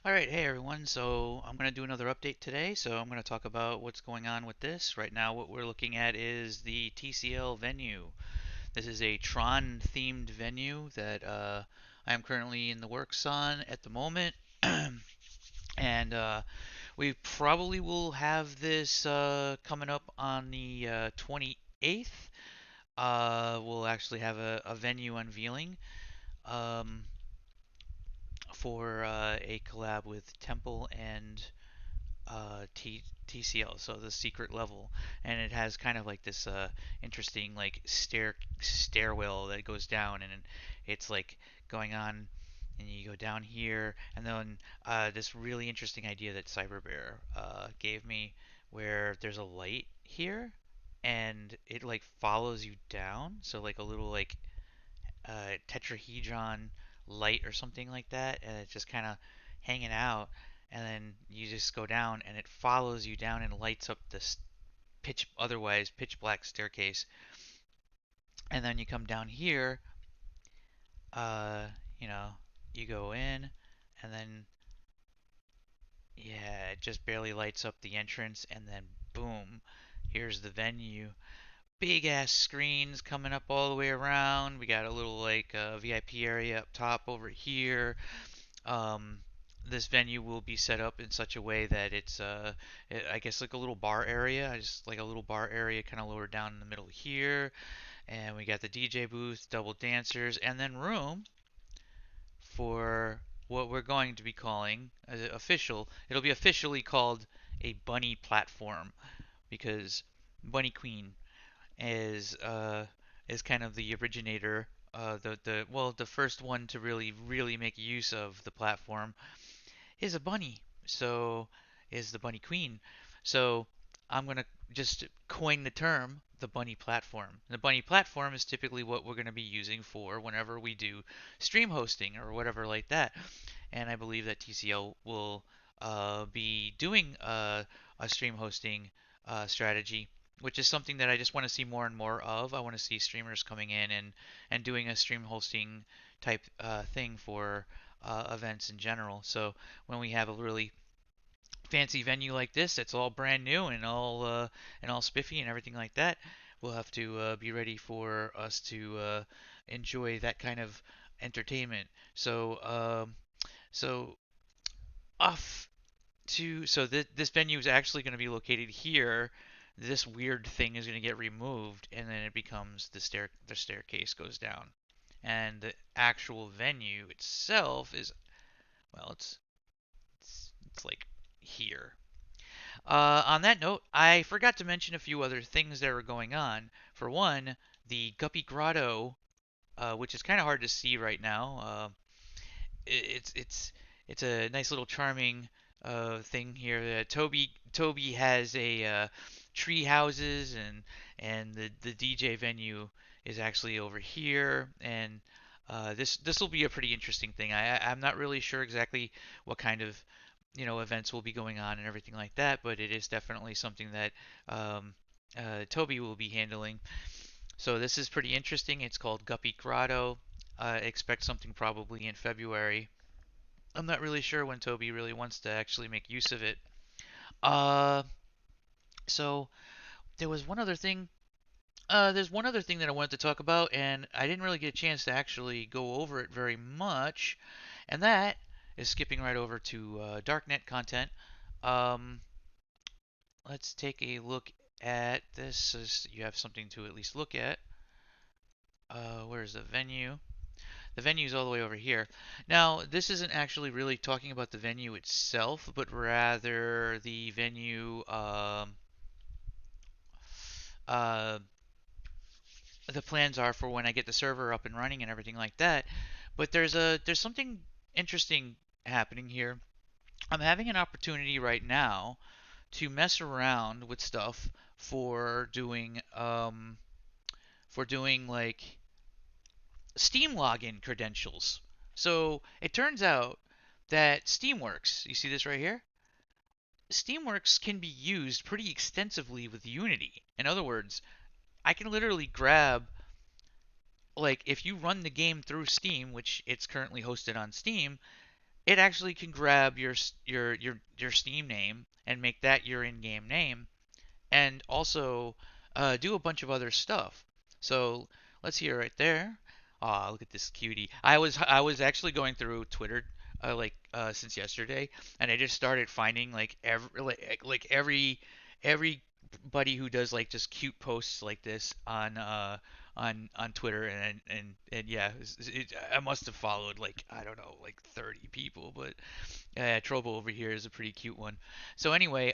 All right, hey everyone. So I'm going to do another update today. So I'm going to talk about what's going on with this. Right now, what we're looking at is the TCL venue. This is a Tron themed venue that I am currently in the works on at the moment. And we probably will have this coming up on the 28th. We'll actually have a venue unveiling. Um, for a collab with Temple and TCL, so the secret level, and it has kind of like this interesting like stairwell that goes down, and it's like going on, and you go down here, and then this really interesting idea that CyberBear gave me, where there's a light here, and it like follows you down, so like a little like tetrahedron light or something like that, and it's just kind of hanging out. And then you just go down, and it follows you down and lights up this otherwise pitch black staircase. And then you come down here, uh, you know, you go in, and then yeah, it just barely lights up the entrance, and then boom, here's the venue. Big ass screens coming up all the way around. We got a little like VIP area up top over here. Um, this venue will be set up in such a way that I guess like a little bar area, just like a little bar area kind of lower down in the middle here. And we got the DJ booth, double dancers, and then room for what we're going to be calling It'll be officially called a bunny platform because Bunny Queen is kind of the originator, the first one to really make use of the platform is a bunny. So is the bunny queen. So I'm gonna just coin the term the bunny platform. The bunny platform is typically what we're gonna be using for whenever we do stream hosting or whatever like that. And I believe that TCL will be doing a stream hosting strategy, which is something that I just want to see more and more of. I want to see streamers coming in and doing a stream hosting type thing for events in general. So when we have a really fancy venue like this, that's all brand new and all spiffy and everything like that, we'll have to be ready for us to enjoy that kind of entertainment. So off this venue is actually going to be located here. This weird thing is going to get removed, and then it becomes the staircase goes down, and the actual venue itself is, well, it's like here. On that note, I forgot to mention a few other things that are going on. For one, the Guppy Grotto, which is kind of hard to see right now. It's a nice little charming thing here. Toby has a tree houses, and the DJ venue is actually over here, and this will be a pretty interesting thing. I'm not really sure exactly what kind of events will be going on and everything like that, but it is definitely something that Toby will be handling. So this is pretty interesting. It's called Guppy Grotto. Expect something probably in February. I'm not really sure when Toby really wants to actually make use of it. Uh, so there was one other thing. There's one other thing that I wanted to talk about, and I didn't really get a chance to actually go over it very much, and that is skipping right over to darknet content. Um, let's take a look at this so you have something to at least look at. Where's the venue? The venue is all the way over here. Now, this isn't actually really talking about the venue itself, but rather the venue, uh, the plans are for when I get the server up and running and everything like that. But there's something interesting happening here. I'm having an opportunity right now to mess around with stuff for doing like Steam login credentials. So it turns out that Steamworks, you see this right here? Steamworks can be used pretty extensively with Unity. In other words, I can literally grab, like, if you run the game through Steam, which it's currently hosted on Steam, it actually can grab your Steam name and make that your in-game name, and also do a bunch of other stuff. So let's see it right there. Aw, look at this cutie. I was actually going through Twitter since yesterday, and I just started finding like everybody who does like just cute posts like this on Twitter, and yeah, I must have followed like I don't know like 30 people, but Trovo over here is a pretty cute one. So anyway,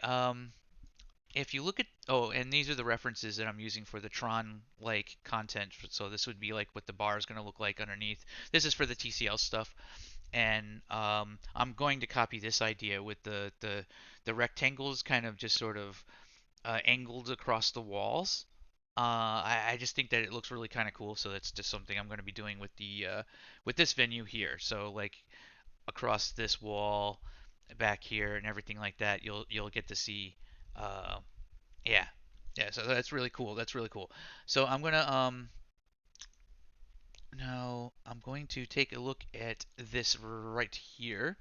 if you look at, oh, and these are the references that I'm using for the Tron like content. So this would be like what the bar is going to look like underneath. This is for the TCL stuff, and I'm going to copy this idea with the rectangles kind of just sort of angled across the walls. I just think that it looks really kind of cool, so that's just something I'm going to be doing with this venue here. So like across this wall, back here, and everything like that, you'll get to see. Uh, yeah, yeah. So that's really cool. That's really cool. So I'm gonna now I'm going to take a look at this right here.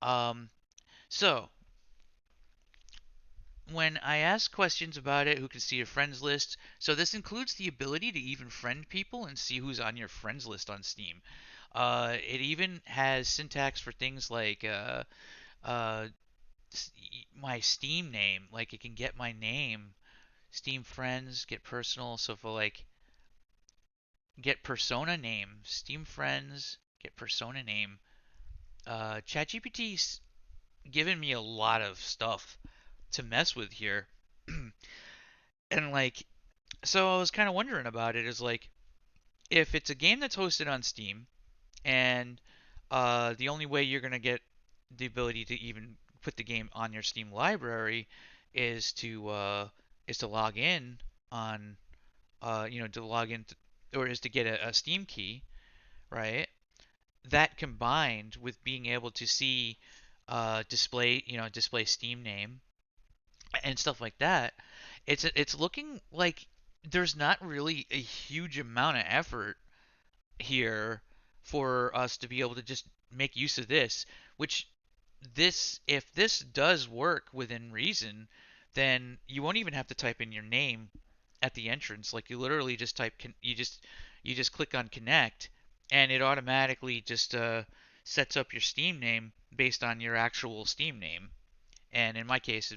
Um, so when I ask questions about it, who can see your friends list? So this includes the ability to even friend people and see who's on your friends list on Steam. It even has syntax for things like uh, my Steam name. Like it can get my name, Steam friends, get personal. So for like get persona name, Steam friends, get persona name. ChatGPT's given me a lot of stuff to mess with here, and like so I was kind of wondering about it. Is like if it's a game that's hosted on Steam and the only way you're gonna get the ability to even put the game on your Steam library is to log in on to log in or is to get a Steam key, right? That combined with being able to see display Steam name and stuff like that, it's looking like there's not really a huge amount of effort here for us to be able to just make use of this, which this if this does work within reason, then you won't even have to type in your name at the entrance. Like you literally just you just click on connect, and it automatically just sets up your Steam name based on your actual Steam name. And in my case,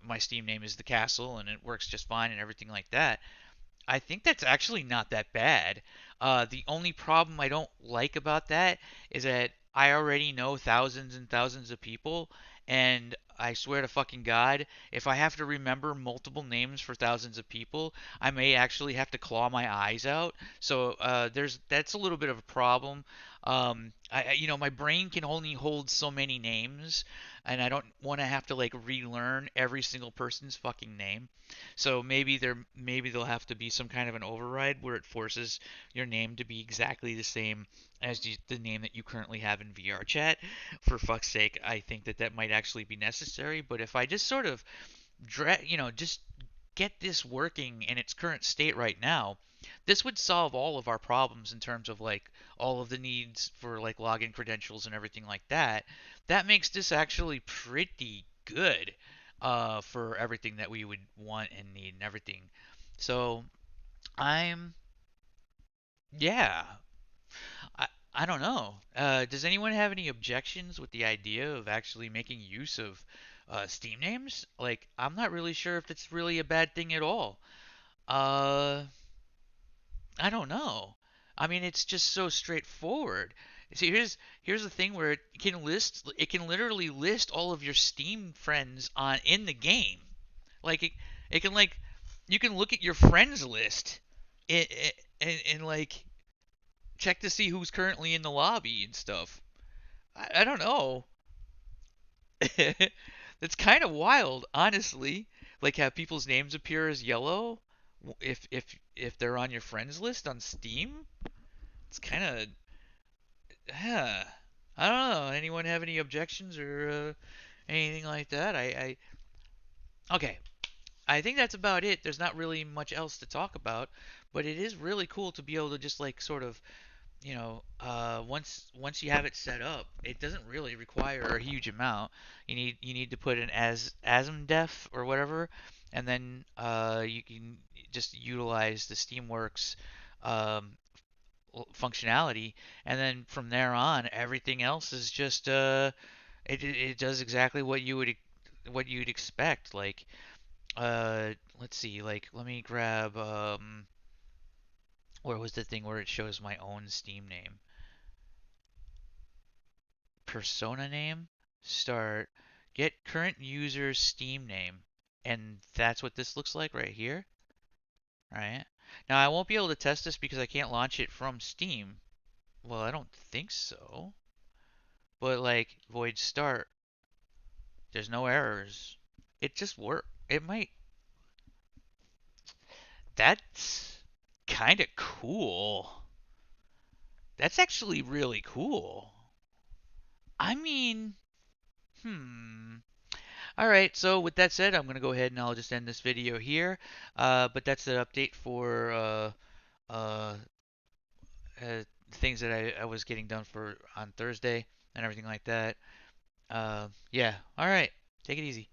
my Steam name is the castle, and it works just fine and everything like that. I think that's actually not that bad. The only problem I don't like about that is that I already know thousands and thousands of people, and I swear to fucking God, if I have to remember multiple names for thousands of people, I may actually have to claw my eyes out. So that's a little bit of a problem. My brain can only hold so many names, and I don't want to have to like relearn every single person's fucking name. So maybe there'll have to be some kind of an override where it forces your name to be exactly the same as the name that you currently have in VR chat. For fuck's sake, I think that might actually be necessary. But if I just sort of just get this working in its current state right now, this would solve all of our problems in terms of like all of the needs for like login credentials and everything like that. That makes this actually pretty good for everything that we would want and need and everything. So I'm yeah. I don't know. Does anyone have any objections with the idea of actually making use of Steam names? Like, I'm not really sure if it's really a bad thing at all. Uh, I don't know. I mean, it's just so straightforward. See, here's the thing where it can literally list all of your Steam friends on in the game. Like it can like you can look at your friends list and like check to see who's currently in the lobby and stuff. I don't know. That's kind of wild, honestly. Like have people's names appear as yellow if they're on your friends list on Steam. It's kind of yeah. I don't know. Anyone have any objections or anything like that? Okay. I think that's about it. There's not really much else to talk about, but it is really cool to be able to just like sort of once you have it set up, it doesn't really require a huge amount. You need to put an asm def or whatever, and then you can just utilize the Steamworks um, functionality, and then from there on, everything else is just it does exactly what you'd expect. Like let's see, like let me grab where was the thing where it shows my own Steam name? Persona name, start, get current user's Steam name. And that's what this looks like right here, right? Now I won't be able to test this because I can't launch it from Steam. Well, I don't think so. But like void start, there's no errors. It just worked. It might. That's kind of cool. That's actually really cool. I mean, hmm. All right, so with that said, I'm going to go ahead and I'll just end this video here. But that's the update for uh, things that I was getting done for on Thursday and everything like that. Yeah, all right, take it easy.